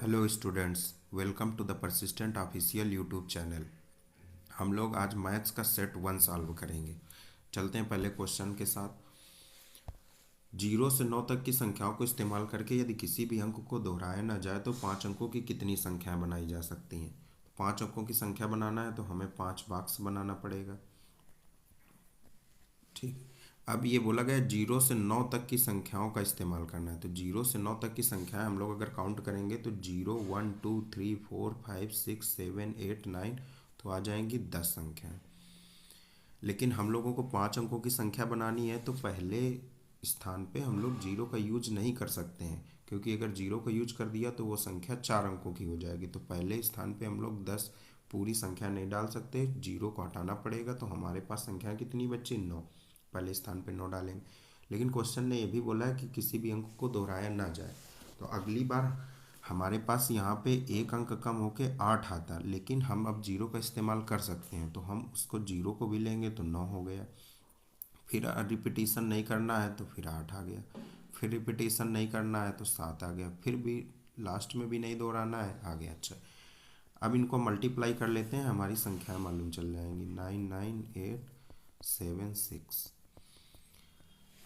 Hello students, welcome to the persistent official YouTube channel. हम लोग आज मैथ्स का सेट 1 सॉल्व करेंगे। चलते हैं पहले क्वेश्चन के साथ। 0 से 9 तक की संख्याओं को इस्तेमाल करके यदि किसी भी अंक को दोहराया ना जाए तो 5 अंकों की कितनी संख्याएं बनाई जा सकती हैं। 5 अंकों की संख्या बनाना है तो हमें 5 बॉक्स बनाना पड़ेगा। ठीक। अब ये बोला गया 0 से 9 तक की संख्याओं का इस्तेमाल करना है, तो 0 से 9 तक की संख्याएं हम लोग अगर काउंट करेंगे तो 0 1 2 3 4 5 6 7 8 9, तो आ जाएंगी 10 संख्याएं। लेकिन हम लोगों को 5 अंकों की संख्या बनानी है तो पहले स्थान पे हम लोग 0 का यूज नहीं कर सकते हैं, क्योंकि अगर 0 का यूज कर दिया तो वो संख्या 4 अंकों की हो जाएगी। तो पहले स्थान पे हम लोग 10 पूरी संख्या नहीं डाल सकते, 0 को हटाना पड़ेगा। तो हमारे पास संख्या कितनी बची? 9। पहले स्थान पे 9 डालेंगे। लेकिन क्वेश्चन ने यह भी बोला है कि किसी भी अंक को दोहराया ना जाए, तो अगली बार हमारे पास यहाँ पे एक अंक कम होके 8 आता, लेकिन हम अब 0 का इस्तेमाल कर सकते हैं, तो हम उसको 0 को भी लेंगे तो 9 हो गया। फिर रिपीटिशन नहीं करना है तो फिर 8 आ गया। फिर रिपीटिशन नहीं करना है तो 7 आ गया। फिर भी लास्ट में भी नहीं दोहराना है, आ गया। अच्छा, अब इनको मल्टीप्लाई कर लेते हैं, हमारी संख्याएं मालूम चल जाएंगी। 9 9 8 7 6।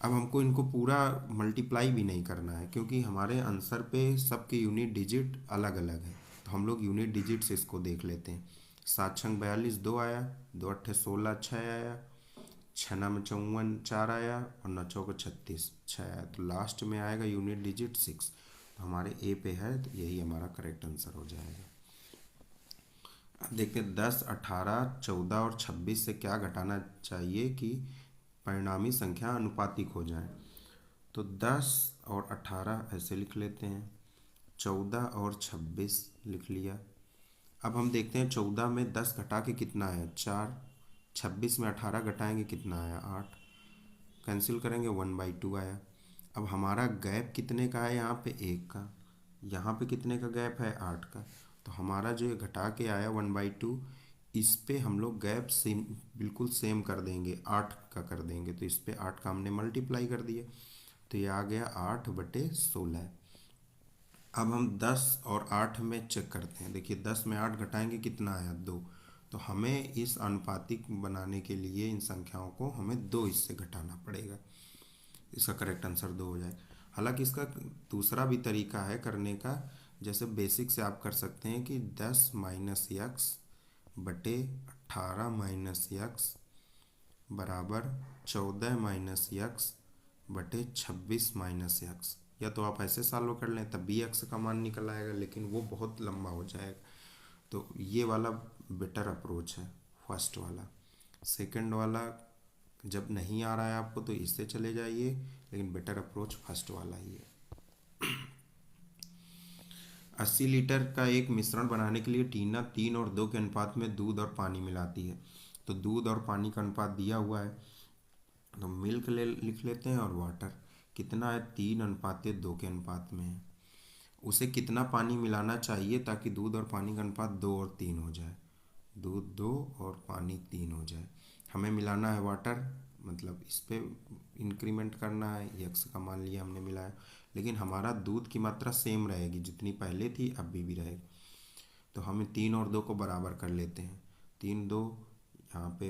अब हमको इनको पूरा मल्टीप्लाई भी नहीं करना है, क्योंकि हमारे आंसर पे सबके यूनिट डिजिट अलग अलग है। तो हम लोग यूनिट डिजिट से इसको देख लेते हैं। 7 छंग 42 2 आया, 2 अट्ठे 16 6 आया, 6 नाम 54 4 आया, और 9 चौको 36 6 आया। तो लास्ट में आएगा यूनिट डिजिट 6। तो हमारे ए पे है, तो यही हमारा करेक्ट आंसर हो जाएगा। अब देखते हैं 10 18 14 और 26 से क्या घटाना चाहिए कि परिणामी संख्या अनुपातिक हो जाए। तो 10 और 18 ऐसे लिख लेते हैं, 14 और 26 लिख लिया। अब हम देखते हैं 14 में 10 घटा के कितना है? 4। 26 में 18 घटाएंगे कितना आया? 8। कैंसिल करेंगे 1/2 आया। अब हमारा गैप कितने का है? यहाँ पे 1 का। यहाँ पे कितने का गैप है? 8 का। तो हमारा जो ये घटा के आया 1/2, इस पे हम लोग गैप सेम, बिल्कुल सेम कर देंगे, 8 का कर देंगे। तो इस पे 8 का हमने मल्टीप्लाई कर दिया, तो ये आ गया 8/16। अब हम 10 और 8 में चेक करते हैं। देखिए 10 में 8 घटाएंगे कितना आया? 2। तो हमें इस अनुपातिक बनाने के लिए इन संख्याओं को हमें 2 इससे घटाना पड़ेगा। इसका करेक्ट आंसर 2 हो जाए। हालांकि इसका दूसरा भी तरीका है करने का। जैसे बेसिक से आप कर सकते हैं कि 10 माइनस यक्स बटे 18 माइनस यक्स बराबर 14 माइनस यक्स बटे 26 माइनस यक्स। या तो आप ऐसे सॉल्व कर लें, तब भी यक्स का मान निकल आएगा, लेकिन वो बहुत लंबा हो जाएगा। तो ये वाला बेटर अप्रोच है, फर्स्ट वाला। सेकंड वाला जब नहीं आ रहा है आपको तो इससे चले जाइए, लेकिन बेटर अप्रोच फर्स्ट वाला ही है। 80 लीटर का एक मिश्रण बनाने के लिए टीना 3 और 2 के अनुपात में दूध और पानी मिलाती है। तो दूध और पानी का अनुपात दिया हुआ है, तो मिल्क ले लिख लेते हैं, और वाटर कितना है? 3:2 के अनुपात में है। उसे कितना पानी मिलाना चाहिए ताकि दूध और पानी का अनुपात 2 और 3 हो जाए? दूध 2 और पानी 3 हो जाए। हमें मिलाना है वाटर, मतलब इस पे इंक्रीमेंट करना है। यक्स का मान लिया हमने मिलाया, लेकिन हमारा दूध की मात्रा सेम रहेगी, जितनी पहले थी अब भी रहेगी। तो हमें 3 और 2 को बराबर कर लेते हैं। 3 2, यहाँ पे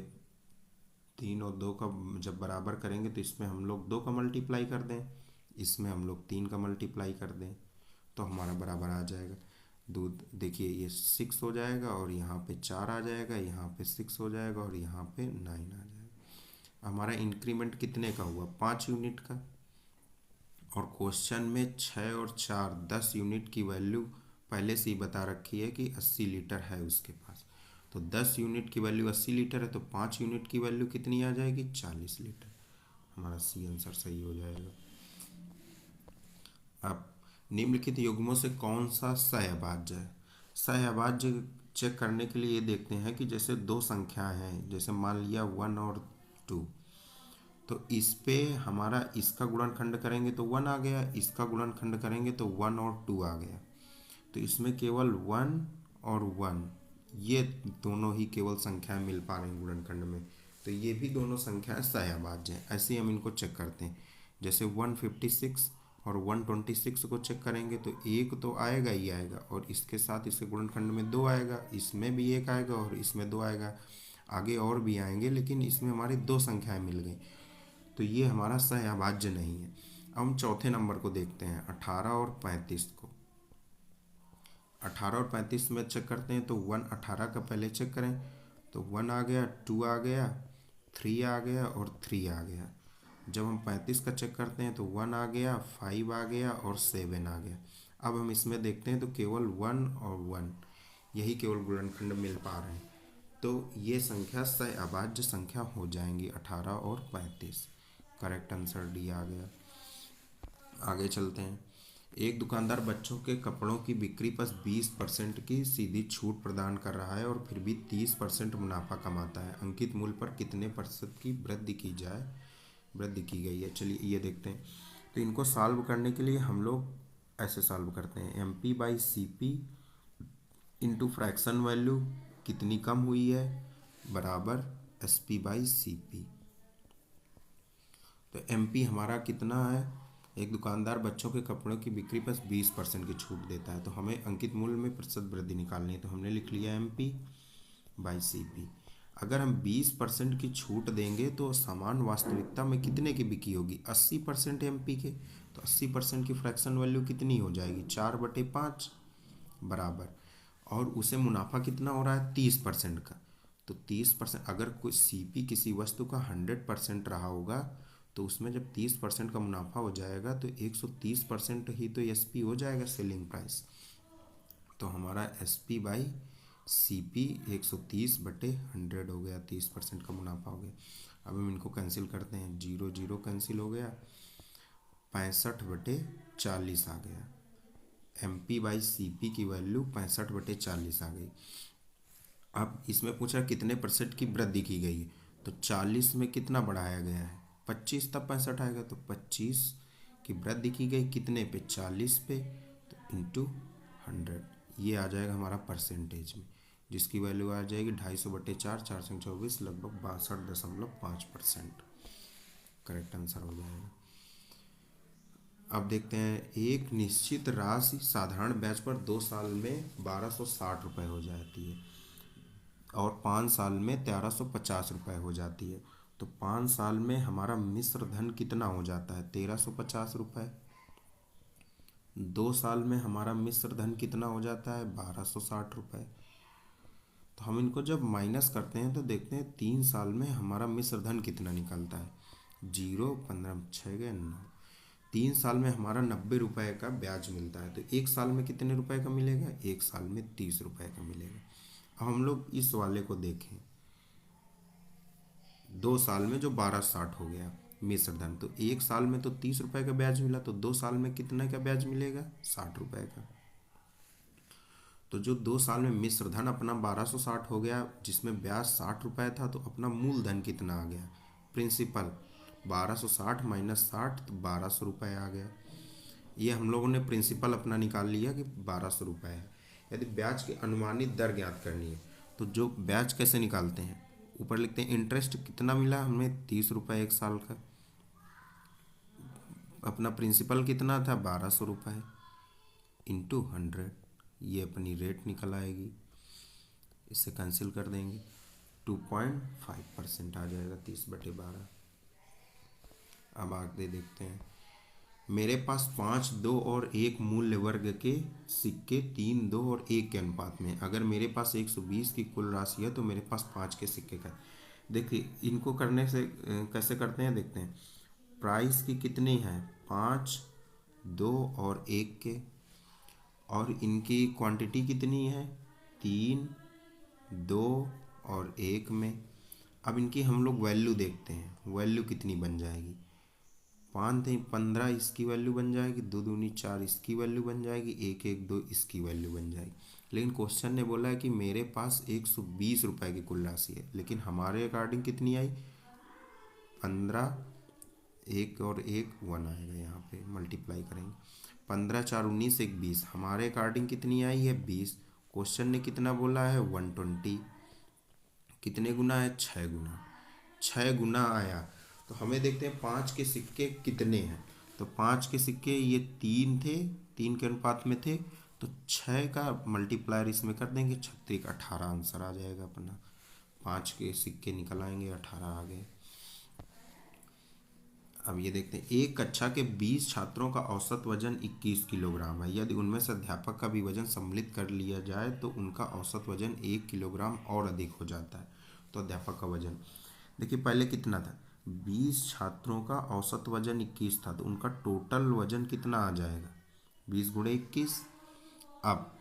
3 और 2 का जब बराबर करेंगे तो इसमें हम लोग 2 का मल्टीप्लाई कर दें, इसमें हम लोग 3 का मल्टीप्लाई कर दें, तो हमारा बराबर आ जाएगा। दूध देखिए ये 6 हो जाएगा, और यहाँ पे 4 आ जाएगा, यहाँ पे 6 हो जाएगा, और यहाँ पे 9 आ जाएगा। हमारा इंक्रीमेंट कितने का हुआ? 5 यूनिट का। और क्वेश्चन में 6 और 4 10 यूनिट की वैल्यू पहले से ही बता रखी है कि 80 लीटर है उसके पास। तो 10 यूनिट की वैल्यू 80 लीटर है, तो 5 यूनिट की वैल्यू कितनी आ जाएगी? 40 लीटर। हमारा सी आंसर सही हो जाएगा। अब निम्नलिखित युग्मों से कौन सा सहअभाज्य है? सहअभाज्य चेक करने के लिए ये देखते हैं कि जैसे दो संख्याएं हैं, जैसे मान लिया 1 और 2, तो इस पे हमारा इसका गुणनखंड करेंगे तो 1 आ गया, इसका गुणनखंड करेंगे तो 1 और 2 आ गया। तो इसमें केवल 1 और 1, ये दोनों ही केवल संख्याएं मिल पा रही हैं गुणनखंड में। तो ये भी दोनों संख्याएं सहअभाज्य हैं। ऐसे ही हम इनको चेक करते हैं। जैसे 156 और 126 को चेक करेंगे तो एक तो आएगा ही आएगा, और इसके साथ इसके गुणनखंड में 2 आएगा, इसमें भी एक आएगा और इसमें 2 आएगा, आगे और भी आएंगे, लेकिन इसमें हमारी 2 संख्याएं मिल गई, तो ये हमारा सहअभाज्य नहीं है। अब हम चौथे नंबर को देखते हैं, 18 और 35 को। 18 और 35 में चेक करते हैं तो 18 का पहले चेक करें तो 1 आ गया, 2 आ गया, 3 आ गया और 3 आ गया। जब हम 35 का चेक करते हैं तो 1 आ गया, 5 आ गया और 7 आ गया। अब हम इसमें देखते हैं तो केवल 1 और 1 यही केवल गुणनखंड मिल पा रहे हैं, तो ये संख्या सहअभाज्य संख्या हो जाएंगी 18 और 35। करेक्ट आंसर डी आ गया। आगे चलते हैं। एक दुकानदार बच्चों के कपड़ों की बिक्री पर 20% की सीधी छूट प्रदान कर रहा है और फिर भी 30% मुनाफा कमाता है। अंकित मूल्य पर कितने प्रतिशत की वृद्धि की गई है। चलिए ये देखते हैं। तो इनको सॉल्व करने के लिए हम लोग ऐसे सॉल्व करते हैं, MP/CP इंटू फ्रैक्शन वैल्यू कितनी कम हुई है बराबर SP/CP। तो MP हमारा कितना है, एक दुकानदार बच्चों के कपड़ों की बिक्री पर 20% की छूट देता है, तो हमें अंकित मूल्य में प्रतिशत वृद्धि निकालनी है, तो हमने लिख लिया MP/CP। अगर हम 20% की छूट देंगे तो समान वास्तविकता में कितने की बिक्री होगी, 80% MP के, तो 80% की फ्रैक्शन वैल्यू कितनी हो जाएगी, 4/5 बराबर, और उसे मुनाफा कितना हो रहा है 30% का, तो 30%, अगर कोई CP किसी वस्तु का 100% रहा होगा तो उसमें जब 30% का मुनाफा हो जाएगा तो 130% ही तो SP हो जाएगा, सेलिंग प्राइस। तो हमारा SP/CP 130/100 हो गया, 30% का मुनाफा हो गया। अब हम इनको कैंसिल करते हैं, 0 0 कैंसिल हो गया, 65/40 आ गया। MP/CP की वैल्यू 65/40 आ गई। अब इसमें पूछा कितने % की वृद्धि की गई है, तो 40 में कितना बढ़ाया गया है 25, तब 65 आएगा, तो 25 की वृद्धि की गई कितने पे, 40 पे, तो इंटू 100, ये आ जाएगा हमारा परसेंटेज में, जिसकी वैल्यू आ जाएगी 250/4, 424, लगभग 62.5%। करेक्ट आंसर हो जाएगा। अब देखते हैं, एक निश्चित राशि साधारण ब्याज पर 2 साल में 1260 रुपये हो जाती है और 5 साल में 1350 रुपये हो जाती है, तो 5 साल में हमारा मिश्र धन कितना हो जाता है 1350 रुपये। 2 साल में हमारा मिश्र धन कितना हो जाता है 1260 रुपये। तो हम इनको जब माइनस करते हैं तो देखते हैं 3 साल में हमारा मिश्र धन कितना निकलता है, 0, 15, 6 गए 9, 3 साल में हमारा 90 रुपये का ब्याज मिलता है, तो 1 साल में कितने रुपए का मिलेगा, 1 साल में 30 रुपये का मिलेगा। अब हम लोग इस वाले को देखें, 2 साल में जो 1260 हो गया मिश्र धन, तो 1 साल में तो 30 रुपये का ब्याज मिला, तो 2 साल में कितने का ब्याज मिलेगा 60 रुपये का। तो जो 2 साल में मिश्र धन अपना 1260 हो गया, जिसमें ब्याज 60 रुपये था, तो अपना मूलधन कितना आ गया, प्रिंसिपल 1260 माइनस 60, तो 1200 रुपये आ गया। ये हम लोगों ने प्रिंसिपल अपना निकाल लिया कि 1200 रुपये है। यदि ब्याज की अनुमानित दर ज्ञात करनी है तो जो ब्याज कैसे निकालते हैं, ऊपर लिखते हैं इंटरेस्ट कितना मिला हमें 30 रुपये 1 साल का, अपना प्रिंसिपल कितना था 1200 रुपये इंटू 100, ये अपनी रेट निकल आएगी, इससे कैंसिल कर देंगे, 2.5% आ जाएगा 30/12। अब आगे देखते हैं, मेरे पास 5, 2 और 1 मूल्य वर्ग के सिक्के 3, 2 और 1 के अनुपात में, अगर मेरे पास 120 की कुल राशि है तो मेरे पास 5 के सिक्के का। देखिए इनको करने से कैसे करते हैं देखते हैं, प्राइस की कितनी है 5, 2 और 1 के, और इनकी क्वांटिटी कितनी है 3, 2 और 1 में। अब इनकी हम लोग वैल्यू देखते हैं, वैल्यू कितनी बन जाएगी, 5 थे 15 इसकी वैल्यू बन जाएगी, 2 दूनी 4 इसकी वैल्यू बन जाएगी, 1 1 2 इसकी वैल्यू बन जाएगी। लेकिन क्वेश्चन ने बोला है कि मेरे पास 120 रुपये की कुल राशि है, लेकिन हमारे अकॉर्डिंग कितनी आई 15, 1 और 1 1 आएगा, यहाँ पे मल्टीप्लाई करेंगे, 15 4 19 1 20, हमारे अकॉर्डिंग कितनी आई है 20। क्वेश्चन ने कितना बोला है 120, कितने गुना है 6 गुना, 6 गुना आया। तो हमें देखते हैं 5 के सिक्के कितने हैं, तो 5 के सिक्के ये 3 थे, 3 के अनुपात में थे, तो 6 का मल्टीप्लायर इसमें कर देंगे, 36 18 आंसर आ जाएगा अपना। 5 के सिक्के निकल आएंगे, 18 आ गए। अब ये देखते हैं, एक कक्षा के 20 छात्रों का औसत वजन 21 किलोग्राम है। यदि उनमें से अध्यापक का भी वजन सम्मिलित कर लिया जाए तो उनका औसत वजन 1 किलोग्राम और अधिक हो जाता है। तो अध्यापक का वजन देखिए पहले कितना था, 20 छात्रों का औसत वजन 21 था, तो उनका टोटल वजन कितना आ जाएगा, 20 गुणे 21। अब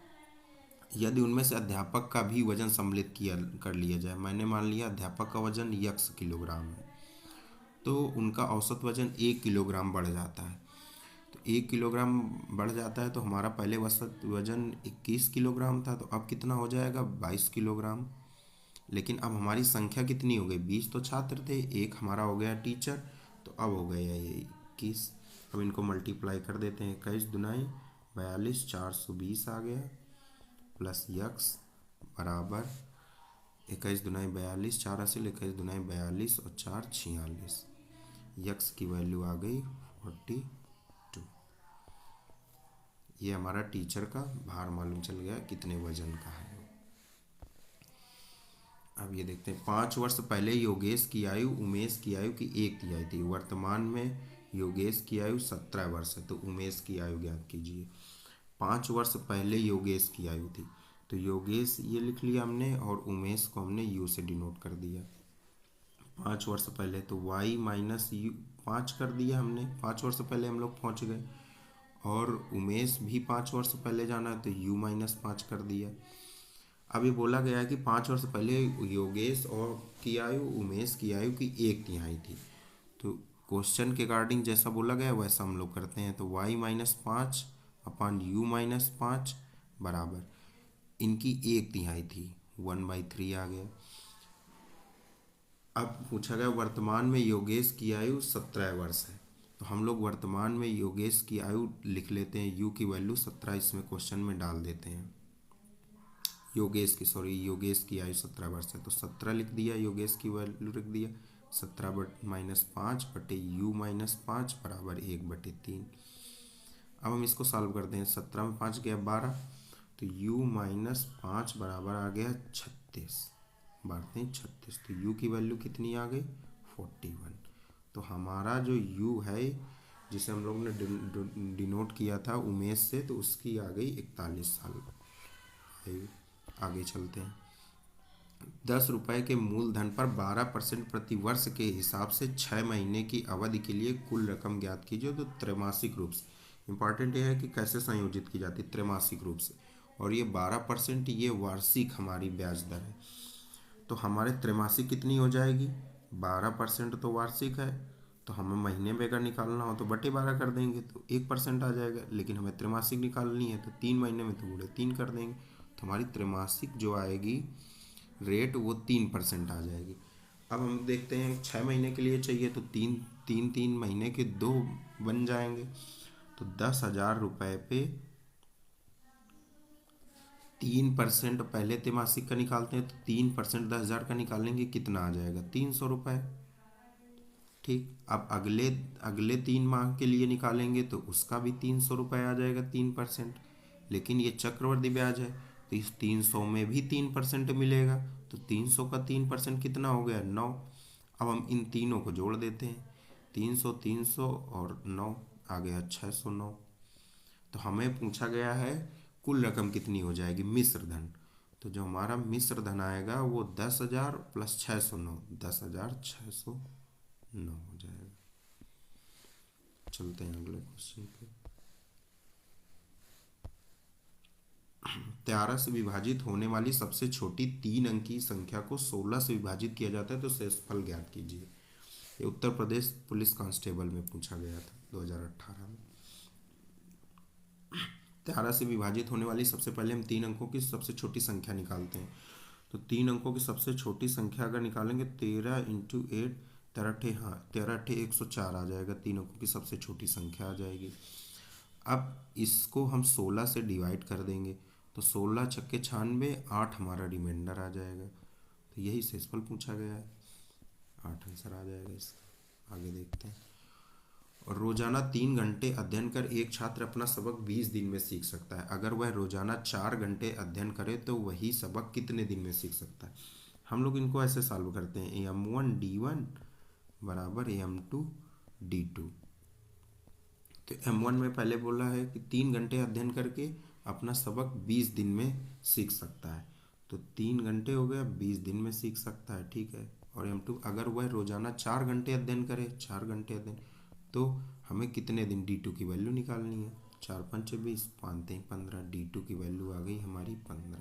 यदि उनमें से अध्यापक का भी वजन सम्मिलित किया कर लिया जाए, मैंने मान लिया अध्यापक का वजन x किलोग्राम है, तो उनका औसत वजन 1 किलोग्राम बढ़ जाता है। तो 1 किलोग्राम बढ़ जाता है, तो हमारा पहले औसत वजन 21 किलोग्राम था, तो अब कितना हो जाएगा, 22 किलोग्राम। लेकिन अब हमारी संख्या कितनी हो गई, 20 तो छात्र थे, एक हमारा हो गया टीचर, तो अब हो गया ये 21। अब इनको मल्टीप्लाई कर देते हैं, 21 दुनाई 42, 420 आ गया, प्लस यक्स बराबर 21 दुनाई 42, 4 हासिल, 21 दुनाई 42 और 4 46। यक्स की वैल्यू आ गई 42। ये हमारा टीचर का भार मालूम चल गया कितने वजन का है। अब ये देखते हैं, 5 वर्ष पहले योगेश की आयु उमेश की आयु की 1/3 थी। वर्तमान में योगेश की आयु 17 वर्ष है, तो उमेश की आयु ज्ञात कीजिए। 5 वर्ष पहले योगेश की आयु थी, तो योगेश ये लिख लिया हमने और उमेश को हमने यू से डिनोट कर दिया। 5 वर्ष पहले तो y माइनस यू 5 कर दिया हमने, 5 वर्ष पहले हम लोग पहुँच गए। और उमेश भी 5 वर्ष पहले जाना है, तो u-5 कर दिया। अब ये बोला गया है कि 5 वर्ष पहले योगेश और की आयु उमेश की आयु की 1/3 थी। तो क्वेश्चन के अकॉर्डिंग जैसा बोला गया वैसा हम लोग करते हैं। तो y-5 अपान u-5 बराबर इनकी 1/3 थी, 1/3 आ गया। अब पूछा गया वर्तमान में योगेश की आयु 17 वर्ष है, तो हम लोग वर्तमान में योगेश की आयु लिख लेते हैं, यू की वैल्यू 17 इसमें क्वेश्चन में डाल देते हैं। योगेश की आयु 17 वर्ष है, तो 17 लिख दिया, योगेश की वैल्यू लिख दिया, 17-5 बटे u-5 बराबर 1/3। अब हम इसको सॉल्व करते हैं, 17 में 5 गया 12, तो u-5 बराबर आ गया 36, बारते हैं 36, तो u की वैल्यू कितनी आ गई 41। तो हमारा जो u है जिसे हम लोग ने डिनोट किया था उमेश से, तो उसकी आ गई 41 साल। आगे चलते हैं, 10 रुपये के मूलधन पर 12% प्रति वर्ष के हिसाब से 6 महीने की अवधि के लिए कुल रकम ज्ञात कीजिए। तो त्रैमासिक रूप से इम्पॉर्टेंट यह है कि कैसे संयोजित की जाती है, त्रैमासिक रूप से। और ये 12% ये वार्षिक हमारी ब्याज दर है, तो हमारे त्रैमासिक कितनी हो जाएगी, 12% तो वार्षिक है, तो हमें महीने में अगर निकालना हो तो बटे 12 कर देंगे तो 1% आ जाएगा। लेकिन हमें त्रैमासिक निकालनी है तो 3 महीने में तो गुणे 3 कर देंगे, तो हमारी त्रैमासिक जो आएगी रेट वो 3% आ जाएगी। अब हम देखते हैं 6 महीने के लिए चाहिए, तो 3 महीने के 2 बन जाएंगे, तो 10,000 रुपये पे 3% पहले त्रैमासिक का निकालते हैं, तो 3% 10,000 का निकालेंगे, कितना आ जाएगा 300 रुपये। ठीक, अब अगले 3 माह के लिए निकालेंगे तो उसका भी 300 रुपये आ जाएगा 3%। लेकिन ये चक्रवृद्धि ब्याज है, तो इस 300 में भी 3% मिलेगा, तो 300 का 3% कितना हो गया 9। अब हम इन तीनों को जोड़ देते हैं, 300 300 और 9 आ गया 609। तो हमें पूछा गया है कुल रकम कितनी हो जाएगी मिश्र धन, तो जो हमारा मिश्र धन आएगा वो 10,000 प्लस 609, 10,609 हो जाएगा। चलते हैं अगले क्वेश्चन पे। 13 से विभाजित होने वाली सबसे छोटी 3 अंकी संख्या को 16 से विभाजित किया जाता है, तो शेषफल ज्ञात कीजिए। ये उत्तर प्रदेश पुलिस कांस्टेबल में पूछा गया था 2018 में। 13 से विभाजित होने वाली सबसे पहले हम 3 अंकों की सबसे छोटी संख्या निकालते हैं। तो 3 अंकों की सबसे छोटी संख्या अगर निकालेंगे 13 × 8, 13 × 104 आ जाएगा, 3 अंकों की सबसे छोटी संख्या आ जाएगी। अब इसको हम 16 से डिवाइड कर देंगे, तो 16 छक्के 96, 8 हमारा रिमाइंडर आ जाएगा। तो यही शेषफल पूछा गया है, 8 आंसर आ जाएगा इसका। आगे देखते हैं, और रोजाना 3 घंटे अध्ययन कर एक छात्र अपना सबक 20 दिन में सीख सकता है। अगर वह रोजाना 4 घंटे अध्ययन करे तो वही सबक कितने दिन में सीख सकता है। हम लोग इनको ऐसे सॉल्व करते हैं, m1d1 बराबर m2d2। तो m1 में पहले बोला है कि 3 घंटे अध्ययन करके अपना सबक 20 दिन में सीख सकता है, तो 3 घंटे हो गया, 20 दिन में सीख सकता है, ठीक है। और m2 अगर वह रोजाना 4 घंटे अध्ययन करे, 4 घंटे अध्ययन, तो हमें कितने दिन d2 की वैल्यू निकालनी है। 4 पंचे 20, 5 3 15, d2 की वैल्यू आ गई हमारी 15।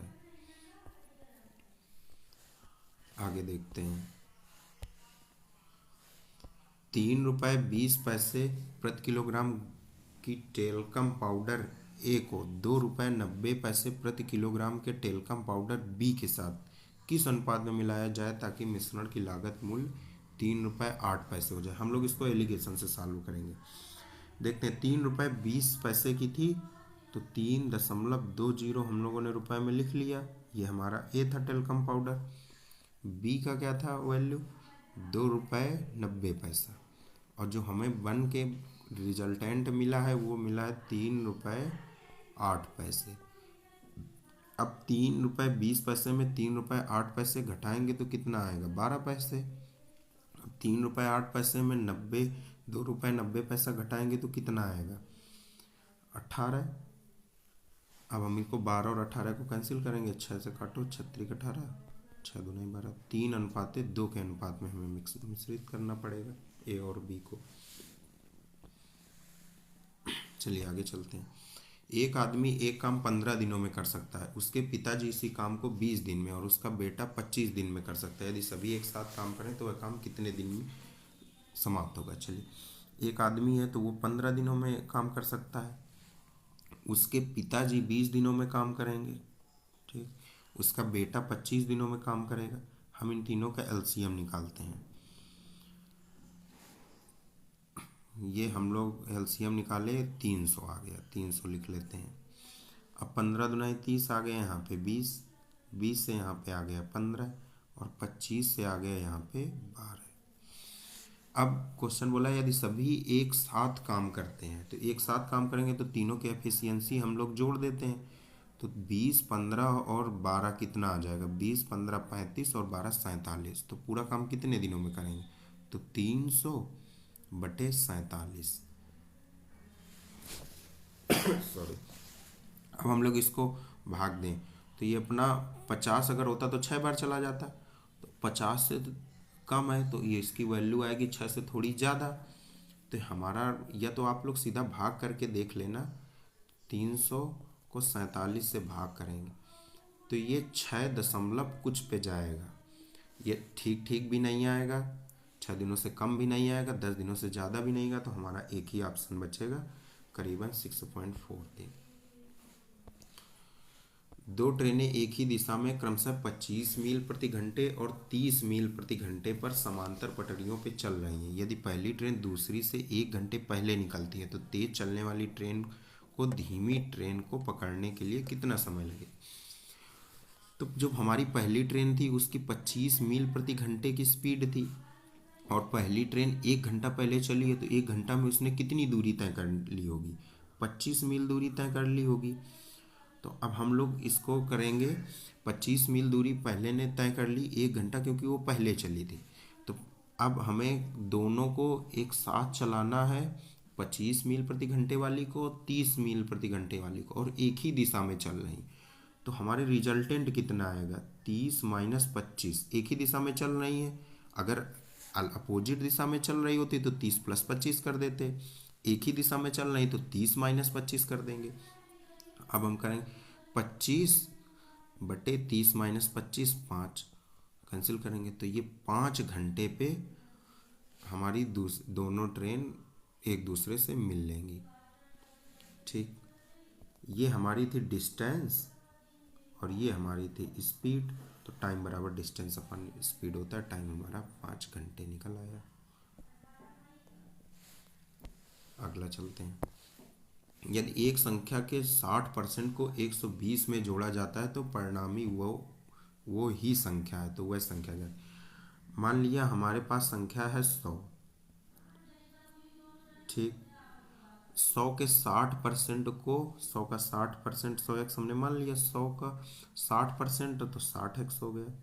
आगे देखते हैं। 3 रुपये 20 पैसे प्रति किलोग्राम की टेल्कम पाउडर ए को 2 रुपये 90 पैसे प्रति किलोग्राम के टेल्कम पाउडर बी के साथ किस अनुपात में मिलाया जाए ताकि मिश्रण की लागत मूल्य 3 रुपये 8 पैसे हो जाए। हम लोग इसको एलिगेशन से सॉल्व करेंगे। देखते हैं, 3 रुपये 20 पैसे की थी तो 3.20 हम लोगों ने रुपए में लिख लिया। ये हमारा ए था टेल्कम पाउडर। बी का क्या था वैल्यू, 2 रुपये 90 पैसा। और जो हमें बन के रिजल्टेंट मिला है वो मिला है 3 रुपये 8 पैसे। अब 3 रुपये 20 पैसे में 3 रुपये 8 पैसे घटाएंगे तो कितना आएगा, 12 पैसे। अब 3 रुपये 8 पैसे में 2 रुपये 90 पैसा घटाएंगे तो कितना आएगा, 18। अब हम इसको 12 और 18 को कैंसिल करेंगे, 6 से काटो, 6 18, 6 दूनी 12, 3:2 के अनुपात में हमें मिश्रित करना पड़ेगा ए और बी को। चलिए आगे चलते हैं। एक आदमी एक काम 15 दिनों में कर सकता है, उसके पिताजी इसी काम को 20 दिन में और उसका बेटा 25 दिन में कर सकता है। यदि सभी एक साथ काम करें तो वह काम कितने दिन में समाप्त होगा। चलिए, एक आदमी है तो वो 15 दिनों में काम कर सकता है, उसके पिताजी 20 दिनों में काम करेंगे, ठीक, उसका बेटा 25 दिनों में काम करेगा। हम इन तीनों का एलसीएम निकालते हैं। ये हम लोग एलसीएम निकाले, 300 आ गया, 300 लिख लेते हैं। अब 15 दुनाई 30 आ गया यहाँ पे 20, 20 से यहाँ पे आ गया 15 और 25 से आ गया यहाँ पे 12। अब क्वेश्चन बोला यदि सभी एक साथ काम करते हैं, तो एक साथ काम करेंगे तो तीनों की एफिशिएंसी हम लोग जोड़ देते हैं। तो 20 15 और 12 कितना आ जाएगा, 20 15 35 और 12 47। तो पूरा काम कितने दिनों में करेंगे, तो 300/47। सॉरी। अब हम लोग इसको भाग दें तो ये अपना 50 अगर होता तो 6 बार चला जाता, तो 50 से कम है तो ये इसकी वैल्यू आएगी 6 से थोड़ी ज़्यादा। तो हमारा, या तो आप लोग सीधा भाग करके देख लेना, 300 को 47 से भाग करेंगे तो ये 6 दशमलव कुछ पे जाएगा। ये ठीक ठीक भी नहीं आएगा, 6 दिनों से कम भी नहीं आएगा, 10 दिनों से ज़्यादा भी नहीं आएगा। तो हमारा एक ही ऑप्शन बचेगा, करीबन 6.43। दो ट्रेनें एक ही दिशा में क्रमशः 25 मील प्रति घंटे और 30 मील प्रति घंटे पर समांतर पटरियों पर चल रही हैं। यदि पहली ट्रेन दूसरी से 1 घंटे पहले निकलती है तो तेज चलने वाली ट्रेन को धीमी ट्रेन को पकड़ने के लिए कितना समय लगेगा। तो जो हमारी पहली ट्रेन थी उसकी 25 मील प्रति घंटे की स्पीड थी और पहली ट्रेन 1 घंटा पहले चली है, तो 1 घंटा में उसने कितनी दूरी तय कर ली होगी, 25 मील दूरी तय कर ली होगी। तो अब हम लोग इसको करेंगे, 25 मील दूरी पहले ने तय कर ली, 1 घंटा क्योंकि वो पहले चली थी। तो अब हमें दोनों को एक साथ चलाना है, 25 मील प्रति घंटे वाली को, 30 मील प्रति घंटे वाली को, और एक ही दिशा में चल रही। तो हमारे रिजल्टेंट कितना आएगा, 30 - 25। एक ही दिशा में चल रही है, अगर अपोजिट दिशा में चल रही होती तो 30 + 25 कर देते, एक ही दिशा में चल रही तो 30 - 25 कर देंगे। अब हम करें 25/30 - 25, 5 कैंसिल करेंगे तो ये 5 घंटे पे हमारी दोनों ट्रेन एक दूसरे से मिल लेंगी, ठीक। ये हमारी थी डिस्टेंस और ये हमारी थी स्पीड। तो टाइम बराबर डिस्टेंस अपन स्पीड होता है, टाइम हमारा 5 घंटे निकल आया। अगला चलते हैं। यदि एक संख्या के 60% को 120 में जोड़ा जाता है तो परिणामी वो ही संख्या है, तो वह संख्या क्या है। मान लिया हमारे पास संख्या है 100, ठीक। 100 के 60% को, 100 का 60%, 100x हमने मान लिया, 100 का 60% तो 60x हो गया।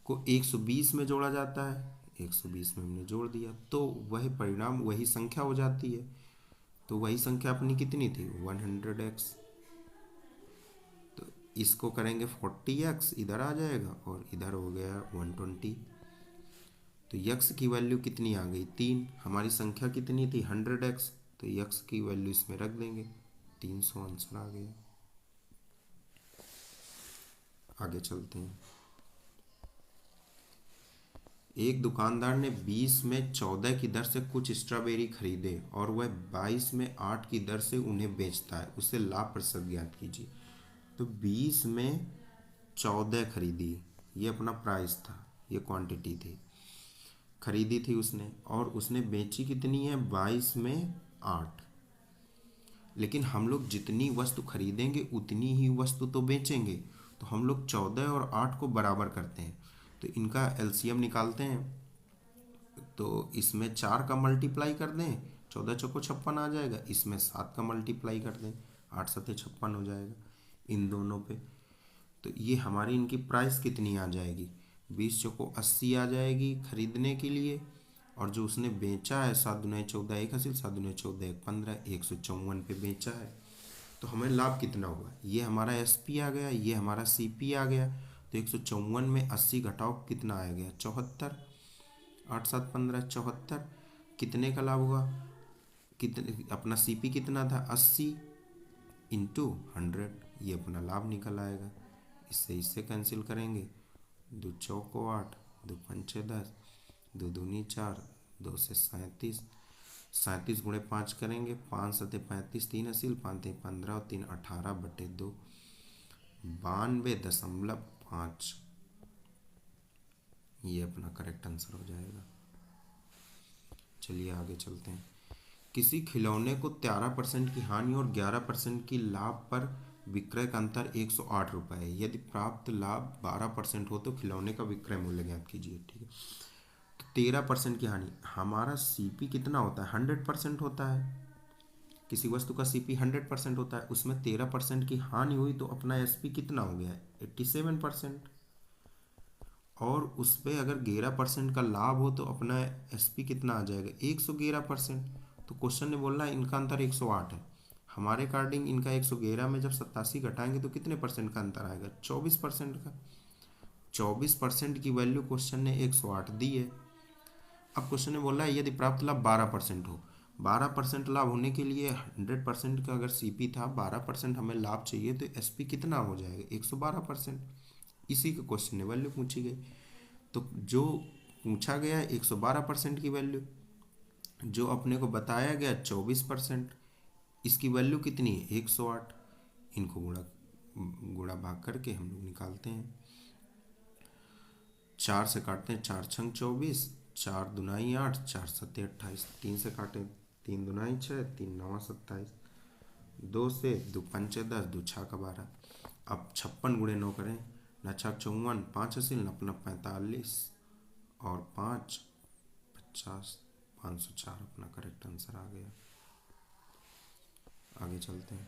को 120 में जोड़ा जाता है, 120 में हमने जोड़ दिया, तो वही परिणाम, वही संख्या हो जाती है। तो वही संख्या अपनी कितनी थी, 100x। तो इसको करेंगे 40x, इधर आ जाएगा, और इधर हो गया 120। तो यक्स की वैल्यू कितनी आ गई, 3। हमारी संख्या कितनी थी, 100x, तो यक्स की वैल्यू इसमें रख देंगे, 300 आंसर आ गया। आगे चलते हैं। एक दुकानदार ने 20 में 14 की दर से कुछ स्ट्रॉबेरी खरीदे और वह 22 में 8 की दर से उन्हें बेचता है, उससे लाभ प्रतिशत ज्ञात कीजिए। तो 20 में 14 खरीदी, ये अपना प्राइस था, ये क्वांटिटी थी, खरीदी थी उसने, और उसने बेची कितनी है, 22 में 8। लेकिन हम लोग जितनी वस्तु खरीदेंगे उतनी ही वस्तु तो बेचेंगे, तो हम लोग 14 और 8 को बराबर करते हैं, तो इनका एलसीएम निकालते हैं। तो इसमें 4 का मल्टीप्लाई कर दें, 14 चौको 56 आ जाएगा, इसमें 7 का मल्टीप्लाई कर दें, 8 सते 56 हो जाएगा इन दोनों पे। तो ये हमारी इनकी प्राइस कितनी आ जाएगी, 20 चौको 80 आ जाएगी खरीदने के लिए, और जो उसने बेचा है 7 दूनी 14 एक हासिल, 7 दूनी 14 एक 15, 154 पे बेचा है। तो हमें लाभ कितना हुआ, ये हमारा एसपी आ गया, ये हमारा सीपी आ गया। तो 154 में 80 घटाओ कितना आ गया, 74। 8 7 15, 74। कितने का लाभ हुआ, कितने, अपना सीपी कितना था, 80 इंटू 100, ये अपना लाभ निकल आएगा। इससे कैंसिल करेंगे, 2 चौको 8, 2 पंचे 10, 2 दूनी 4, 2 से 37, 37 गुणे 5 करेंगे, 5 सते 35, 3 असील, 5 ते 15 और 3 18/2, 92.5। ये अपना करेक्ट आंसर हो जाएगा। चलिए आगे चलते हैं। किसी खिलौने को 13% की हानि और 11% की लाभ पर विक्रय का अंतर 108 रुपये है। यदि प्राप्त लाभ 12% हो तो खिलौने का विक्रय मूल्य ज्ञात कीजिए। ठीक है, तो 13% की हानि, हमारा सीपी कितना होता है, 100% होता है। किसी वस्तु का सीपी 100% होता है, उसमें 13% की हानि हुई तो अपना एसपी कितना हो गया, 87%। और उस पर अगर 11% का लाभ हो तो अपना एसपी कितना आ जाएगा, 111%। तो क्वेश्चन ने बोला इनका अंतर 108 है, हमारे अकॉर्डिंग इनका 111 में जब 87 घटाएंगे तो कितने परसेंट का अंतर आएगा, 24% का। 24% की वैल्यू क्वेश्चन ने 108 दी है। अब क्वेश्चन ने बोला है यदि प्राप्त लाभ 12% हो, 12% लाभ होने के लिए 100% का अगर सीपी था, 12% हमें लाभ चाहिए, तो एसपी कितना हो जाएगा, 112%। इसी के क्वेश्चन में वैल्यू पूछी गई, तो जो पूछा गया है 112% की वैल्यू, जो अपने को बताया गया 24%, इसकी वैल्यू कितनी है, 108। इनको गुणा गुणा भाग करके हम लोग निकालते हैं, 4 से काटते हैं, 4 छंग 24, 4 दुनाई 8, 4 सत्ते 28, 3 से काटें, 3 दुनाई 6, 3 नवा 27, 2 से 2 पंचे 10, 2 छः का 12। अब 56 गुणे 9 करें, न 4 54, 5 असील, अपना 45 और 5 50, 504 अपना करेक्ट आंसर आ गया। आगे चलते हैं।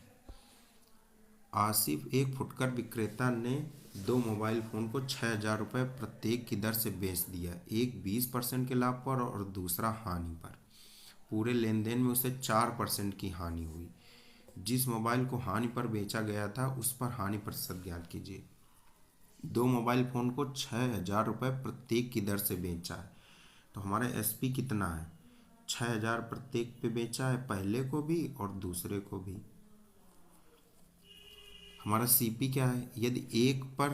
आसिफ एक फुटकर विक्रेता ने 2 मोबाइल फ़ोन को 6,000 रुपये प्रत्येक की दर से बेच दिया, एक 20% के लाभ पर और दूसरा हानि पर। पूरे लेन देन में उसे 4% की हानि हुई। जिस मोबाइल को हानि पर बेचा गया था उस पर हानि प्रतिशत ज्ञात कीजिए। 2 मोबाइल फ़ोन को 6,000 रुपये प्रत्येक की दर से बेचा है, तो हमारा एसपी कितना है, 6,000 प्रत्येक पे बेचा है, पहले को भी और दूसरे को भी। हमारा सीपी क्या है, यदि एक पर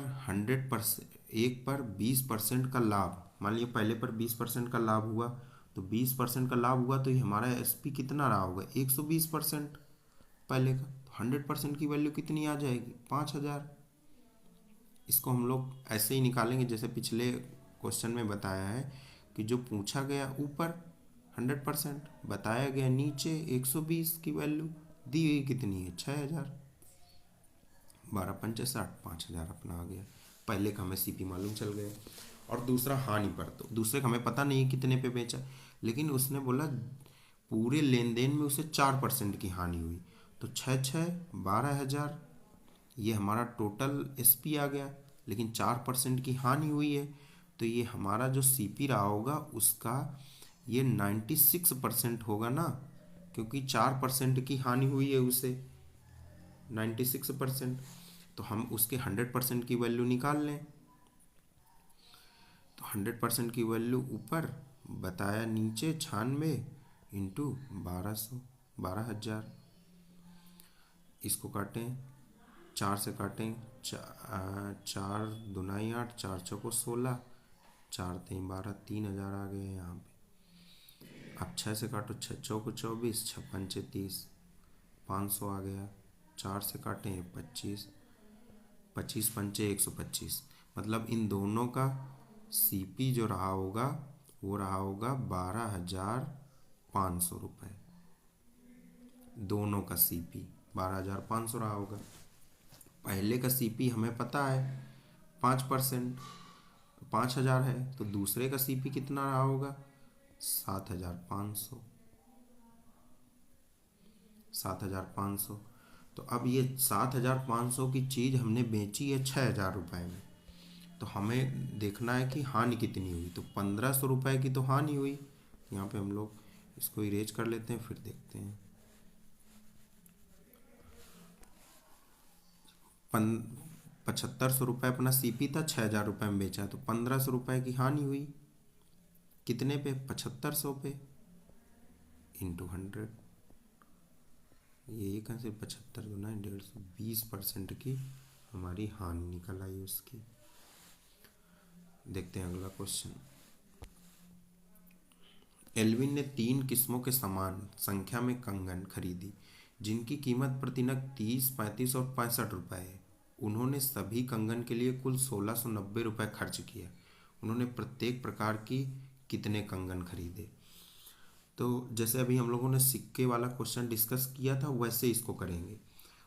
20% का लाभ, मान लिया पहले पर 20% का लाभ हुआ, तो 20% का लाभ हुआ तो ये हमारा एसपी कितना रहा होगा, 120% पहले का। तो 100% की वैल्यू कितनी आ जाएगी, 5,000। इसको हम लोग ऐसे ही निकालेंगे जैसे पिछले क्वेश्चन में बताया है कि जो पूछा गया ऊपर 100%, बताया गया नीचे 120 की वैल्यू, दी हुई कितनी है, 6,000। 12 पंचे 60, 5,000 अपना आ गया। पहले का हमें सीपी मालूम चल गया। और दूसरा हानि पर, तो दूसरे का हमें पता नहीं कितने पे बेचा, लेकिन उसने बोला पूरे लेन देन में उसे 4% की हानि हुई, तो 12,000 ये हमारा टोटल एसपी आ गया, लेकिन 4% की हानि हुई है, तो ये हमारा जो सीपी रहा होगा उसका ये 96% होगा ना, क्योंकि 4% की हानि हुई है उसे 96%। तो हम उसके 100% की वैल्यू निकाल लें, तो 100% की वैल्यू ऊपर बताया नीचे 96 इंटू 1200 इसको काटें, 4 से काटें, 4 दूनी 8, 4 चौको 16, 4 3 12, 3,000 आ गए यहाँ पे। अब 6 से काटो, 6 चौको 24, 6 पंचे 30, 500 आ गया। 4 से काटें 25, 25 पंचे 125, मतलब इन दोनों का सीपी जो रहा होगा वो रहा होगा 12,500 रुपये। दोनों का सीपी 12,500 रहा होगा। पहले का सीपी हमें पता है 5%, 5,000 है, तो दूसरे का सीपी कितना रहा होगा 7,500, 7,500। तो अब ये 7,500 की चीज़ हमने बेची है 6,000 रुपये में, तो हमें देखना है कि हानि कितनी हुई। तो 1,500 रुपये की तो हानि हुई, यहाँ पे हम लोग इसको इरेज कर लेते हैं, फिर देखते हैं। 7,500 रुपये अपना सीपी था, 6,000 रुपये में बेचा, तो 1,500 रुपये की हानि हुई कितने पे 7,500 पे इंटू 100। ये कहाँ से 75 गुना 150, 20% की हमारी हानि निकल आई उसकी। देखते हैं अगला क्वेश्चन। एल्विन ने 3 किस्मों के समान संख्या में कंगन खरीदी जिनकी कीमत प्रति नग 30, 35 और 65 रुपये है। उन्होंने सभी कंगन के लिए कुल 1,690 रुपये खर्च किया। उन्होंने प्रत्येक प्रकार की कितने कंगन खरीदे। तो जैसे अभी हम लोगों ने सिक्के वाला क्वेश्चन डिस्कस किया था वैसे इसको करेंगे।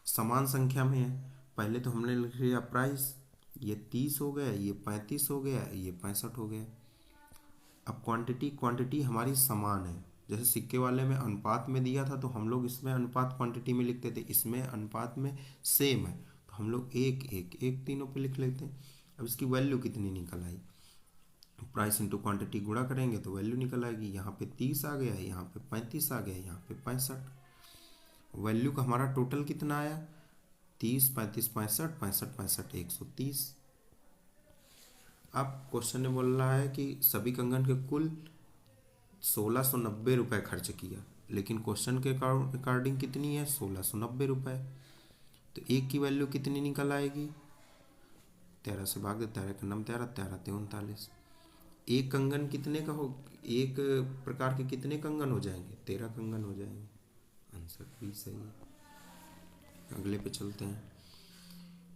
समान संख्या में है, पहले तो हमने लिख लिया प्राइस, ये 30 हो गया, ये 35 हो गया, ये 65 हो गया। अब क्वांटिटी हमारी समान है, जैसे सिक्के वाले में अनुपात में दिया था तो हम लोग इसमें अनुपात क्वांटिटी में लिखते थे, इसमें अनुपात में सेम है तो हम लोग एक एक एक तीनों पे लिख लेते हैं। अब इसकी वैल्यू कितनी निकल आई, प्राइस इंटू क्वांटिटी गुणा करेंगे तो वैल्यू निकल आएगी। यहाँ पे 30 आ गया, यहाँ पे 35 आ गया, यहाँ पे 65। वैल्यू का हमारा टोटल कितना आया 30, 35, 65, 65, 65, 130। अब क्वेश्चन ने बोल रहा है कि सभी कंगन के कुल 1,690 रुपये खर्च किया, लेकिन क्वेश्चन के अकॉर्डिंग कितनी है 1,690 रुपये। तो एक की वैल्यू कितनी निकल आएगी, 13 से भाग दे, 13 का नम 13, 13 ते 39। एक कंगन कितने का हो, एक प्रकार के कितने कंगन हो जाएंगे 13 कंगन हो जाएंगे। आंसर भी सही है। अगले पे चलते हैं।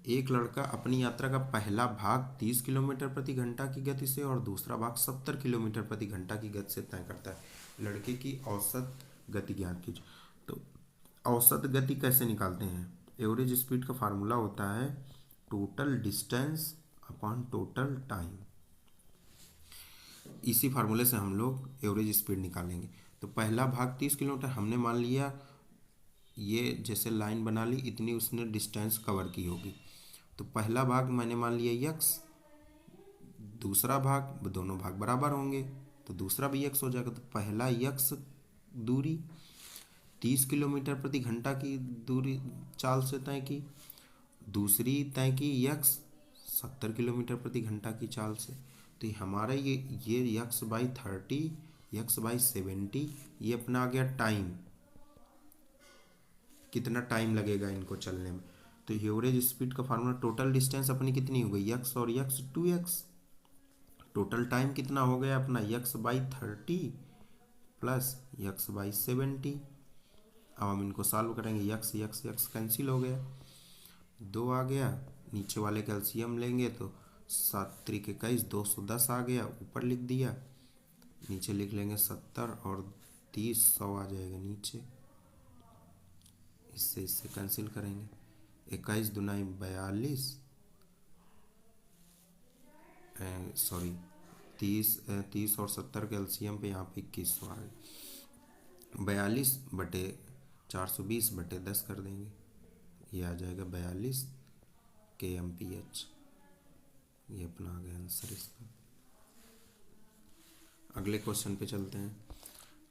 एक लड़का अपनी यात्रा का पहला भाग 30 किलोमीटर प्रति घंटा की गति से और दूसरा भाग 70 किलोमीटर प्रति घंटा की गति से तय करता है। लड़के की औसत गति ज्ञात कीजिए। तो औसत गति कैसे निकालते हैं, एवरेज स्पीड का फार्मूला होता है total distance upon total time. इसी फार्मूले से हम लोग एवरेज स्पीड निकालेंगे। तो पहला भाग 30 किलोमीटर हमने मान लिया, ये जैसे लाइन बना ली इतनी उसने डिस्टेंस कवर की होगी, तो पहला भाग मैंने मान लिया x, दूसरा भाग, दोनों भाग बराबर होंगे तो दूसरा भी x हो जाएगा। तो पहला x दूरी 30 किलोमीटर प्रति घंटा की दूरी चाल से तय की, दूसरी तय की x 70 किलोमीटर प्रति घंटा की चाल से। तो हमारा ये x/30, x/70, ये अपना आ गया टाइम, कितना टाइम लगेगा इनको चलने में। तो एवरेज स्पीड का फार्मूला टोटल डिस्टेंस अपनी कितनी हो गई x और x 2x, टोटल टाइम कितना हो गया अपना x/30 प्लस x/70। अब हम इनको सॉल्व करेंगे, x x x कैंसिल हो गया, 2 आ गया, नीचे वाले का एलसीएम लेंगे तो 7 त्रिक 21, 210 आ गया, ऊपर लिख दिया, नीचे लिख लेंगे 70 और 30, 100 आ जाएगा नीचे, इससे कैंसिल करेंगे। 21 दूनी 42, सॉरी 30 और 70 के एलसीएम पे यहाँ पे 2100 आ गए। 42/420/10 कर देंगे, ये आ जाएगा 42 kmph। ये अपना आ गया आंसर इसका। अगले क्वेश्चन पे चलते हैं।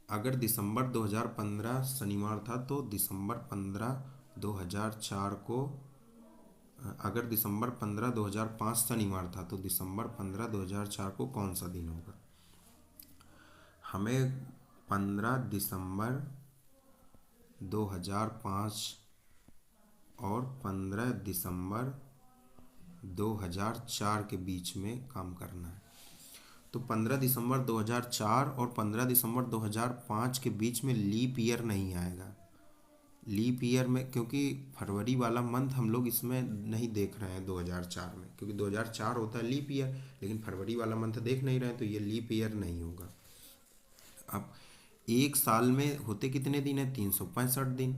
अगर दिसंबर 2015 शनिवार था तो दिसंबर 15 2004 को, अगर दिसंबर 15 2005 शनिवार था तो दिसंबर 15 2004 को कौन सा दिन होगा। हमें 15 दिसंबर 2005 और 15 दिसंबर 2004 के बीच में काम करना है। तो 15 दिसंबर 2004 और 15 दिसंबर 2005 के बीच में लीप ईयर नहीं आएगा। लीप ईयर में, क्योंकि फरवरी वाला मंथ हम लोग इसमें नहीं देख रहे हैं 2004 में, क्योंकि 2004 होता है लीप ईयर, लेकिन फरवरी वाला मंथ देख नहीं रहे हैं, तो ये लीप ईयर नहीं होगा। अब एक साल में होते कितने दिन है, 365 दिन।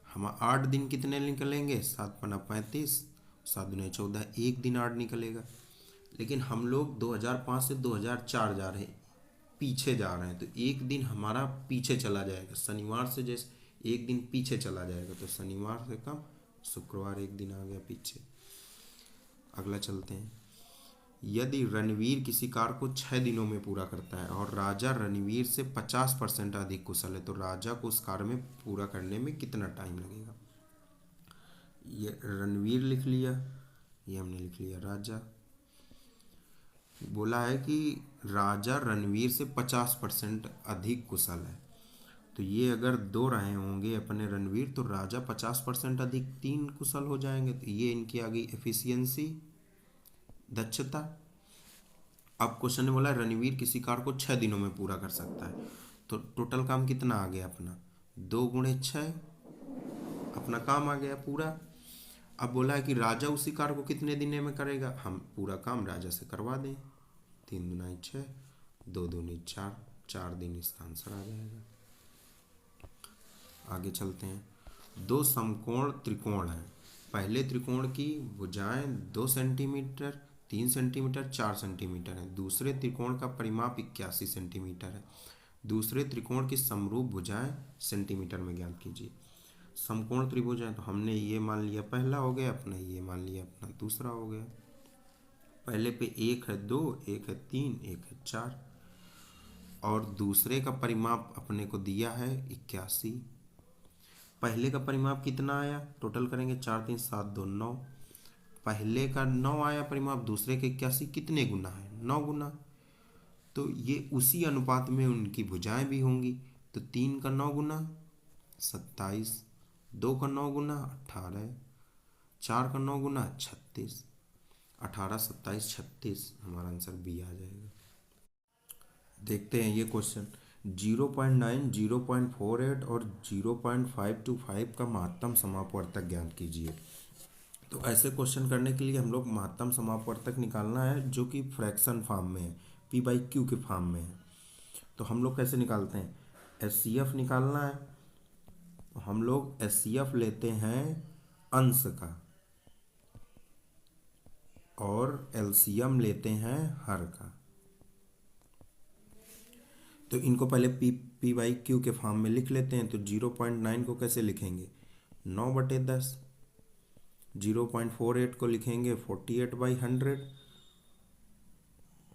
हम 8 दिन कितने निकलेंगे, 7×5 = 35, 7×2 = 14, एक दिन 8 निकलेगा। लेकिन हम लोग 2005 से 2004 जा रहे हैं, पीछे जा रहे हैं, तो एक दिन हमारा पीछे चला जाएगा। शनिवार से जैसे एक दिन पीछे चला जाएगा, तो शनिवार से कम, शुक्रवार एक दिन आ गया पीछे। अगला चलते हैं। यदि रणवीर किसी कार्य को 6 दिनों में पूरा करता है और राजा रणवीर से 50% अधिक कुशल है, तो राजा को उस कार्य में पूरा करने में कितना टाइम लगेगा। ये रणवीर लिख लिया, ये हमने लिख लिया राजा। बोला है कि राजा रणवीर से 50% अधिक कुशल है, तो ये अगर 2 रहे होंगे अपने रणवीर, तो राजा 50% अधिक 3 कुशल हो जाएंगे। तो ये इनकी आ गई एफिशिएंसी, दक्षता। अब क्वेश्चन ने बोला रणवीर किसी कार्य को 6 दिनों में पूरा कर सकता है, तो टोटल काम कितना आ गया अपना, 2×6, अपना काम आ गया पूरा। अब बोला है कि राजा उसी कार्य को कितने दिन में करेगा, हम पूरा काम राजा से करवा दें। 3×6, 2×2=4, 4 दिन इसका आंसर आ जाएगा। आगे चलते हैं। 2 समकोण त्रिकोण हैं। पहले त्रिकोण की भुजाएं 2 सेंटीमीटर, 3 सेंटीमीटर, 4 सेंटीमीटर है। दूसरे त्रिकोण का परिमाप 81 सेंटीमीटर है। दूसरे त्रिकोण की समरूप भुजाएं सेंटीमीटर में ज्ञात कीजिए। समकोण त्रिभुज है, तो हमने ये मान लिया पहला हो गया अपना, ये मान लिया अपना दूसरा हो गया। पहले पे 1 है 2, 1 है 3, 1 है 4, और दूसरे का परिमाप अपने को दिया है 81। पहले का परिमाप कितना आया, टोटल करेंगे 4 3 7 2 9। पहले का 9 आया परिमाप, दूसरे के 81 कितने गुना है, 9 गुना। तो ये उसी अनुपात में उनकी भुजाएं भी होंगी। तो 3 का 9 गुना 27, 2 का 9 गुना 18, 4 का 9 गुना 36, 18 27 36, हमारा आंसर बी आ जाएगा। देखते हैं ये क्वेश्चन। 0.9, 0.48 और 0.525 का महत्तम समापवर्तक ज्ञात कीजिए। तो ऐसे क्वेश्चन करने के लिए हम लोग महत्तम समापवर्तक निकालना है जो कि फ्रैक्शन फॉर्म में है, P/Q के फॉर्म में है। तो हम लोग कैसे निकालते हैं, HCF निकालना है, तो हम लोग HCF लेते हैं अंश का और LCM लेते हैं हर का। तो इनको पहले P/Q के फॉर्म में लिख लेते हैं। तो 0.9 को कैसे लिखेंगे, 9/10। 0.48 को लिखेंगे 48/100,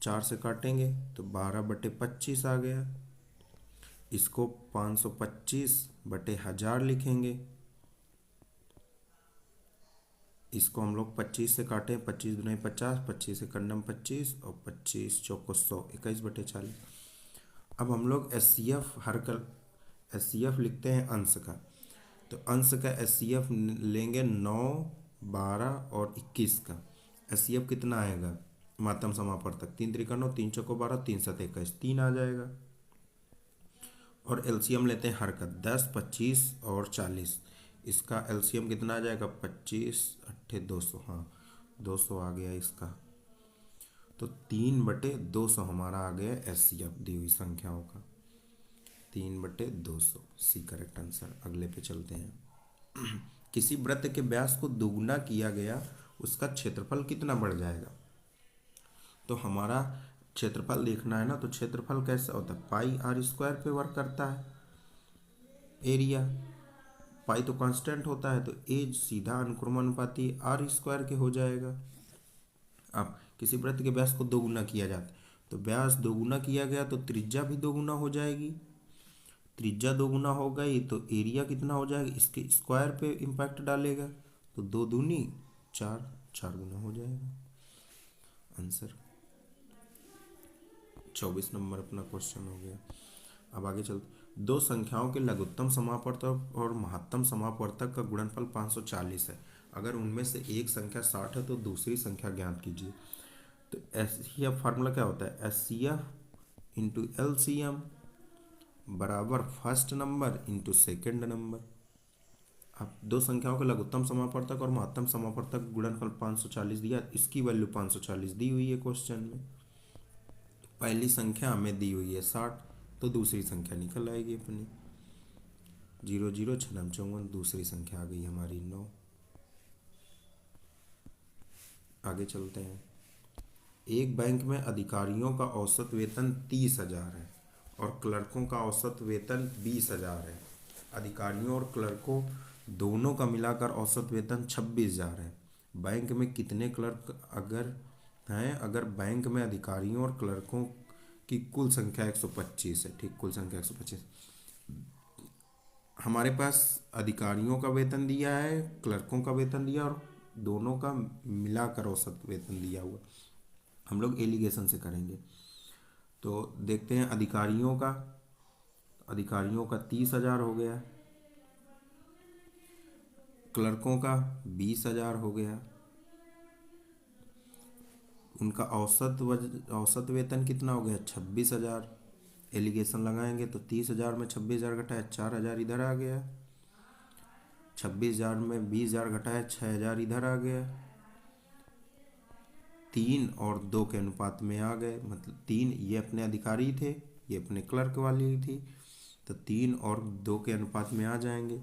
4 से काटेंगे तो 12/25 आ गया। इसको 525/1000 लिखेंगे। इसको हम लोग 25 से काटें, 25 दूनी 50, 25 से करना 25 और 25 चौको 100, 21/40। अब हम लोग HCF हर का HCF लिखते हैं अंश का। तो अंश का HCF लेंगे 9, 12 और 21 का। HCF कितना आएगा महत्तम समापवर्तक, 3 3 9, 3 चौको 12, 3 7 21, 3 आ जाएगा। और LCM लेते हैं हर का, 10, 25 और 40। इसका LCM कितना आ जाएगा, 25 8 200, हाँ 200 आ गया इसका। तो 3/200 हमारा आ गया HCF दी हुई संख्याओं का, 3/200, सी करेक्ट आंसर। अगले पे चलते हैं। किसी वृत्त के व्यास को दुगुना किया गया, उसका क्षेत्रफल कितना बढ़ जाएगा। तो हमारा क्षेत्रफल देखना है ना, तो क्षेत्रफल कैसा होता है, πr² पे वर्क करता है। एरिया। पाई तो कांस्टेंट होता है, तो ए सीधा अनुक्रमानुपाती आर स्क्वायर के हो जाएगा। अब किसी वृत्त के व्यास को दोगुना किया जाता है, तो व्यास दोगुना किया गया तो त्रिज्या भी दोगुना हो जाएगी। त्रिज्या दोगुना हो गई तो एरिया कितना हो जाएगा, इसके स्क्वायर पे इम्पैक्ट डालेगा, तो दो दूनी चार, चार गुना हो जाएगा आंसर। 24 नंबर अपना क्वेश्चन हो गया। अब आगे चलते, दो संख्याओं के लघुत्तम समापवर्तक और महत्तम समापवर्तक का गुणनफल 540 है। अगर उनमें से एक संख्या 60 है तो दूसरी संख्या ज्ञात कीजिए। तो एस सी एफ फार्मूला क्या होता है, S C F into L C M बराबर first number into second number. अब दो संख्याओं के लघुत्तम समापवर्तक और महत्तम समापवर्तक गुणनफल 540 दिया, इसकी वैल्यू 540 दी हुई है क्वेश्चन में। पहली संख्या हमें दी हुई है 60, तो दूसरी संख्या निकल आएगी अपनी 0 0 6 54, दूसरी संख्या आ गई हमारी 9। आगे चलते हैं। एक बैंक में अधिकारियों का औसत वेतन 30,000 है और क्लर्कों का औसत वेतन 20,000 है। अधिकारियों और क्लर्कों दोनों का मिलाकर औसत वेतन 26,000 है। बैंक में कितने क्लर्क अगर बैंक में अधिकारियों और क्लर्कों की कुल संख्या 125 है। ठीक, कुल संख्या 125। हमारे पास अधिकारियों का वेतन दिया है, क्लर्कों का वेतन दिया और दोनों का मिलाकर औसत वेतन दिया हुआ। हम लोग एलिगेशन से करेंगे, तो देखते हैं अधिकारियों का 30,000 हो गया, क्लर्कों का 20,000 हो गया। उनका औसत वेतन कितना हो गया, 26,000। एलिगेशन लगाएंगे तो 30,000 में 26,000 घटाया 4,000 इधर आ गया, 26,000 में 20,000 घटाया 6,000 इधर आ गया। 3 और 2 के अनुपात में आ गए, मतलब 3 ये अपने अधिकारी थे, ये अपने क्लर्क वाली थी, तो 3 और 2 के अनुपात में आ जाएंगे।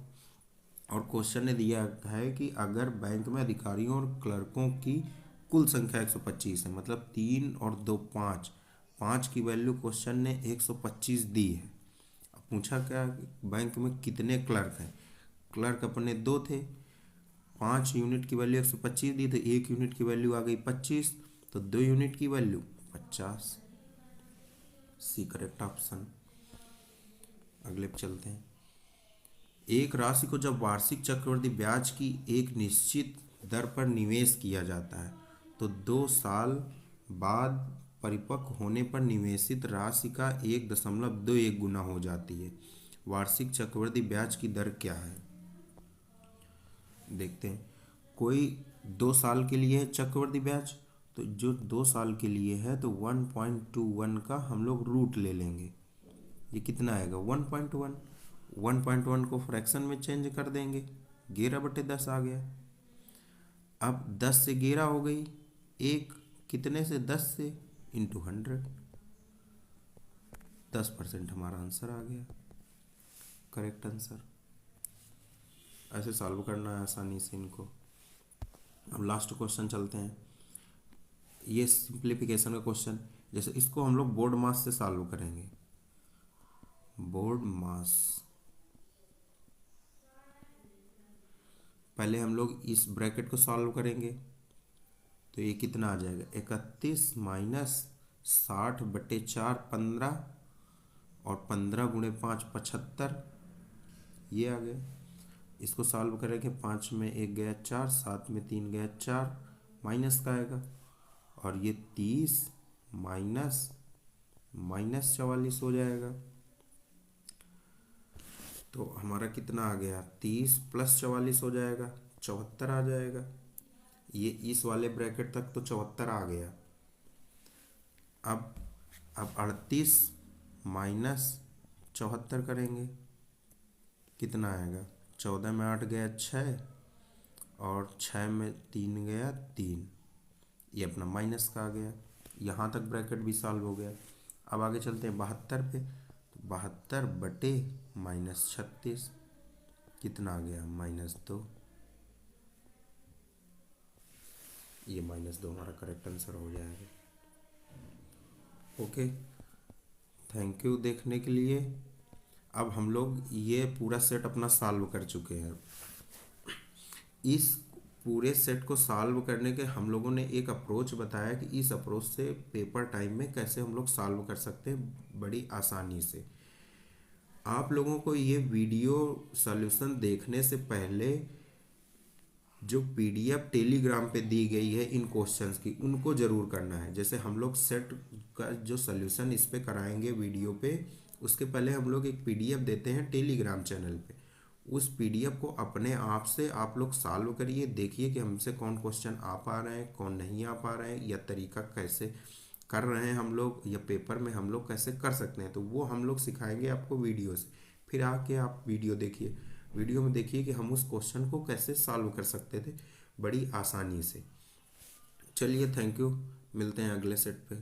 और क्वेश्चन ने दिया है कि अगर बैंक में अधिकारियों और क्लर्कों की कुल संख्या 125 है, मतलब 3 और 2 5, 5 की वैल्यू क्वेश्चन ने 125 दी है। अब पूछा क्या, बैंक में कितने क्लर्क हैं। क्लर्क अपने 2 थे, 5 यूनिट की वैल्यू 125 दी, तो 1 यूनिट की वैल्यू आ गई 25, तो 2 यूनिट की वैल्यू 50। C correct option. अगले पे चलते हैं। एक राशि को जब वार्षिक चक्रवृद्धि ब्याज की एक निश्चित दर पर निवेश किया जाता है तो 2 साल बाद परिपक्व होने पर निवेशित राशि का 1.21 गुना हो जाती है। वार्षिक चक्रवृद्धि ब्याज की दर क्या है, देखते हैं। कोई 2 साल के लिए है चक्रवृद्धि ब्याज, तो जो 2 साल के लिए है तो 1.21 का हम लोग रूट ले लेंगे। ये कितना आएगा 1.1। 1.1 को फ्रैक्शन में चेंज कर देंगे, 11/10 आ गया। अब 10 से 11 हो गई, एक कितने से 10 से इंटू 100, 10% हमारा आंसर आ गया, करेक्ट आंसर। ऐसे सॉल्व करना है आसानी से इनको। अब लास्ट क्वेश्चन चलते हैं। ये सिंप्लीफिकेशन का क्वेश्चन, जैसे इसको हम लोग बोर्ड मास से सॉल्व करेंगे। बोर्ड मास, पहले हम लोग इस ब्रैकेट को सॉल्व करेंगे, तो ये कितना आ जाएगा 31 माइनस 60/4 15 और 15 गुणे 5 75, ये आ गया। इसको सॉल्व करेंगे, 5 में 1 गया 4, 7 में 3 गया 4, माइनस का आएगा, और ये 30 माइनस 44 हो जाएगा। तो हमारा कितना आ गया, 30 प्लस 44 हो जाएगा, 74 आ जाएगा। ये इस वाले ब्रैकेट तक तो 74 आ गया। अब 38 माइनस 74 करेंगे, कितना आएगा, 14 में 8 गया 6 और 6 में 3 गया 3, ये अपना माइनस का आ गया। यहाँ तक ब्रैकेट भी सॉल्व हो गया। अब आगे चलते हैं 72 पे, तो 72 बटे -36 कितना आ गया -2, ये -2 हमारा करेक्ट आंसर हो जाएगा। ओके, थैंक यू देखने के लिए। अब हम लोग ये पूरा सेट अपना सॉल्व कर चुके हैं। इस पूरे सेट को सॉल्व करने के हम लोगों ने एक अप्रोच बताया कि इस अप्रोच से पेपर टाइम में कैसे हम लोग सॉल्व कर सकते हैं बड़ी आसानी से। आप लोगों को ये वीडियो सॉल्यूशन देखने से पहले जो पीडीएफ टेलीग्राम पे दी गई है इन क्वेश्चंस की, उनको ज़रूर करना है। जैसे हम लोग सेट का जो सॉल्यूशन इस पे कराएंगे वीडियो पे, उसके पहले हम लोग एक पीडीएफ देते हैं टेलीग्राम चैनल पे। उस पीडीएफ को अपने आप से आप लोग सॉल्व करिए, देखिए कि हमसे कौन क्वेश्चन आ पा रहे हैं, कौन नहीं आ पा रहे हैं, या तरीका कैसे कर रहे हैं हम लोग, या पेपर में हम लोग कैसे कर सकते हैं। तो वो हम लोग सिखाएंगे आपको वीडियो से। फिर आके आप वीडियो देखिए, वीडियो में देखिए कि हम उस क्वेश्चन को कैसे सॉल्व कर सकते थे बड़ी आसानी से। चलिए, थैंक यू, मिलते हैं अगले सेट पे।